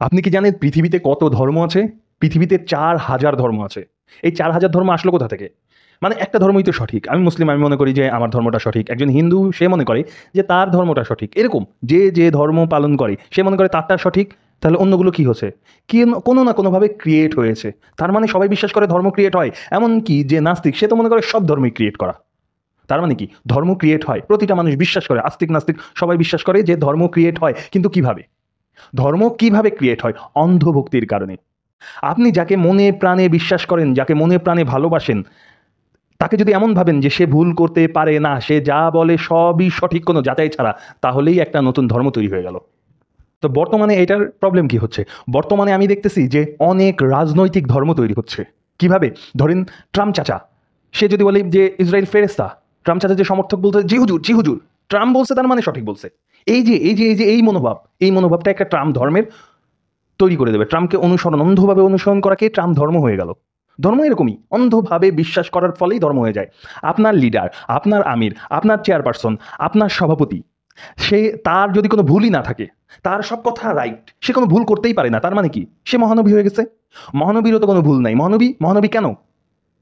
আপনি কি জানেন পৃথিবীতে কত ধর্ম আছে? পৃথিবীতে ৪,০০০ ধর্ম আছে। এই ৪,০০০ ধর্ম আসলো কোথা থেকে? মানে একটা ধর্মই তো সঠিক। আমি মুসলিম, আমি মনে করি যে আমার ধর্মটা সঠিক। একজন হিন্দু সে মনে করে যে তার ধর্মটা সঠিক। এরকম যে ধর্ম পালন করে সে মনে করে তারটা সঠিক। তাহলে অন্যগুলো কি হচ্ছে? কোনো না কোনোভাবে ক্রিয়েট হয়েছে। তার মানে সবাই বিশ্বাস করে ধর্ম ক্রিয়েট হয়। এমনকি যে নাস্তিক সে তো মনে করে সব ধর্মই ক্রিয়েট করা। তার মানে কি? ধর্ম ক্রিয়েট হয়। প্রতিটা মানুষ বিশ্বাস করে। আস্তিক নাস্তিক সবাই বিশ্বাস করে যে ধর্ম ক্রিয়েট হয়। কিন্তু কিভাবে? ধর্ম কিভাবে ক্রিয়েট হয়? অন্ধভক্তির কারণে। আপনি যাকে মনে প্রাণে বিশ্বাস করেন, যাকে মনে প্রাণে ভালোবাসেন, তাকে যদি এমন ভাবেন যে সে ভুল করতে পারে না, সে যা বলে সবই সঠিক কোনো যাচাই ছাড়া, তাহলেই একটা নতুন ধর্ম তৈরি হয়ে গেল। তো বর্তমানে এটার প্রবলেম কি হচ্ছে? বর্তমানে আমি দেখতেছি যে অনেক রাজনৈতিক ধর্ম তৈরি হচ্ছে। কিভাবে? ধরেন ট্রাম্প চাচা, সে যদি বলে যে ইসরায়েল ফেরেশতা, ট্রাম্প চাচা যে সমর্থক বলতে জি হুজুর, জি হুজুর। ট্রাম্প বলছে তার মানে সঠিক বলছে। এই মনোভাব, এই মনোভাবটা একটা ট্রাম্প ধর্মের তৈরি করে দেবে। ট্রাম্পকে অন্ধভাবে অনুসরণ করাকে ট্রাম্প ধর্ম হয়ে গেল। ধর্ম এরকমই অন্ধভাবে বিশ্বাস করার ফলেই ধর্ম হয়ে যায়। আপনার লিডার, আপনার আমির, আপনার চেয়ারপারসন, আপনার সভাপতি, সে তার যদি কোনো ভুলই না থাকে, তার সব কথা রাইট, সে কোনো ভুল করতেই পারে না, তার মানে কি? সে মহানবী হয়ে গেছে। মহানবীরও তো কোনো ভুল নাই। মহানবী কেন?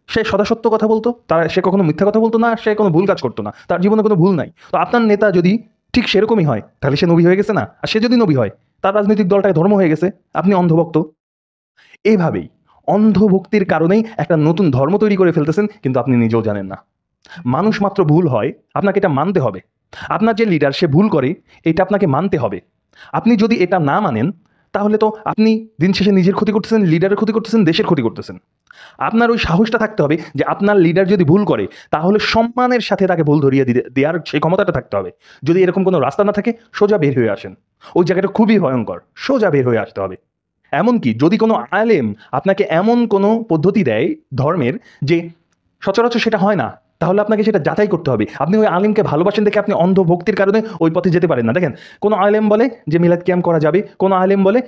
সে সদাসত্য কথা বলতো, সে কখনো মিথ্যা কথা বলতো না, সে কোনো ভুল কাজ করতো না, তার জীবনে কোনো ভুল নাই। তো আপনার নেতা যদি ঠিক সেরকমই হয়, তাহলে সে নবী হয়ে গেছে না? আর সে যদি নবী হয়, তার রাজনৈতিক দলটায় ধর্ম হয়ে গেছে, আপনি অন্ধভক্ত। এইভাবেই অন্ধভক্তির কারণেই একটা নতুন ধর্ম তৈরি করে ফেলতেছেন, কিন্তু আপনি নিজেও জানেন না। মানুষ মাত্র ভুল হয়, আপনাকে এটা মানতে হবে। আপনার যে লিডার সে ভুল করে, এটা আপনাকে মানতে হবে। আপনি যদি এটা না মানেন, তাহলে তো আপনি দিন শেষে নিজের ক্ষতি করতেছেন, লিডারের ক্ষতি করতেছেন, দেশের ক্ষতি করতেছেন। আপনার ওই সাহসটা থাকতে হবে যে আপনার লিডার যদি ভুল করে, তাহলে সম্মানের সাথে তাকে ভুল ধরিয়ে দেওয়ার সেই ক্ষমতাটা থাকতে হবে। যদি এরকম কোনো রাস্তা না থাকে, সোজা বের হয়ে আসেন। ওই জায়গাটা খুবই ভয়ঙ্কর, সোজা বের হয়ে আসতে হবে। এমনকি যদি কোনো আলেম আপনাকে এমন কোনো পদ্ধতি দেয় ধর্মের, যে সচরাচর সেটা হয় না, তাহলে আপনাকে সেটা যাচাই করতে হবে। আপনি ওই আলেমকে ভালোবাসেন দেখে আপনি অন্ধভক্তির কারণে ওই পথে যেতে পারেন না। দেখেন, কোনো আলেম বলে যে মিলাদ কিয়াম করা যাবে, কোনো আলেম বলে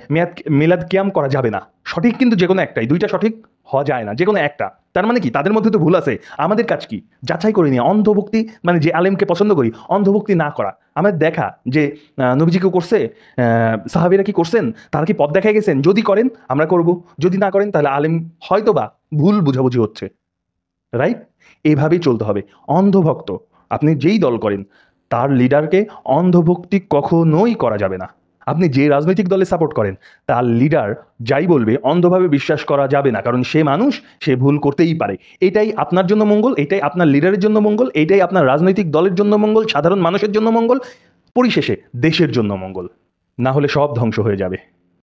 মিলাদ কিয়াম করা যাবে না। সঠিক কিন্তু যে কোনো একটাই, দুইটা সঠিক হওয়া যায় না, যে কোনো একটা। তার মানে কি? তাদের মধ্যে তো ভুল আছে। আমাদের কাজ কি? যাচাই করে নিয়ে অন্ধভক্তি, মানে যে আলেমকে পছন্দ করি, অন্ধভক্তি না করা। আমার দেখা যে নবীজি কেউ করছে, সাহাবীরা কি করছেন, তারা কি পথ দেখায় গেছেন? যদি করেন আমরা করব, যদি না করেন তাহলে আলেম হয়তো বা ভুল বুঝাবুঝি হচ্ছে। রাইট? এভাবেই চলতে হবে। অন্ধভক্ত, আপনি যেই দল করেন, তার লিডারকে অন্ধভক্তি কখনোই করা যাবে না। আপনি যে রাজনৈতিক দলে সাপোর্ট করেন, তার লিডার যাই বলবে অন্ধভাবে বিশ্বাস করা যাবে না। কারণ সে মানুষ, সে ভুল করতেই পারে। এটাই আপনার জন্য মঙ্গল, এটাই আপনার লিডারের জন্য মঙ্গল, এটাই আপনার রাজনৈতিক দলের জন্য মঙ্গল, সাধারণ মানুষের জন্য মঙ্গল, পরিশেষে দেশের জন্য মঙ্গল। না হলে সব ধ্বংস হয়ে যাবে।